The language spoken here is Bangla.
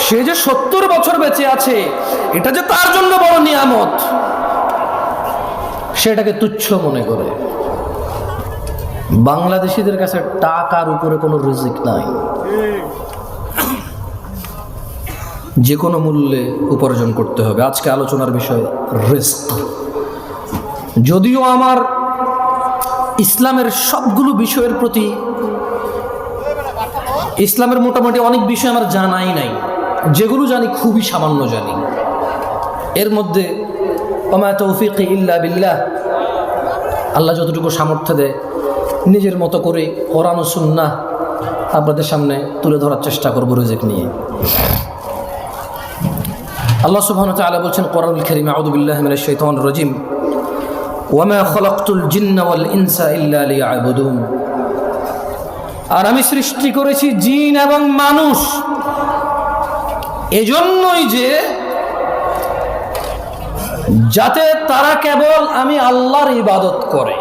সে যে 70 বছর বেঁচে আছে, এটা যে তার জন্য বড় নিয়ামত, সেটাকে তুচ্ছ মনে করে। বাংলাদেশিদের কাছে টাকার উপরে কোনো রিজিক নাই, যে কোনো মূল্যে উপার্জন করতে হবে। আজকে আলোচনার বিষয় রিস্ক। যদিও আমার ইসলামের সবগুলো বিষয়ের প্রতি, ইসলামের মোটামুটি অনেক বিষয় আমার জানাই নাই, যেগুলো জানি খুবই সামান্য জানি। এর মধ্যে ওমা তৌফিকি ইল্লা বিল্লাহ, আল্লাহ যতটুকু সামর্থ্য দেয় নিজের মতো করে কোরআন ও সুন্নাহ আপনাদের সামনে তুলে ধরার চেষ্টা করব রিজিক নিয়ে। আল্লাহ সুবহানাহু ওয়া তাআলা বলছেন কোরআনুল কারীমে, আউযু বিল্লাহি মিনাশ শাইতানির রাজীম, ওয়ামা খালাকতুল জিন্না ওয়াল ইনসা ইল্লা লিয়াবুদুন। আর আমি সৃষ্টি করেছি জিন এবং মানুষ এজন্যই যে যাতে তারা কেবল আমি আল্লাহর ইবাদত করে।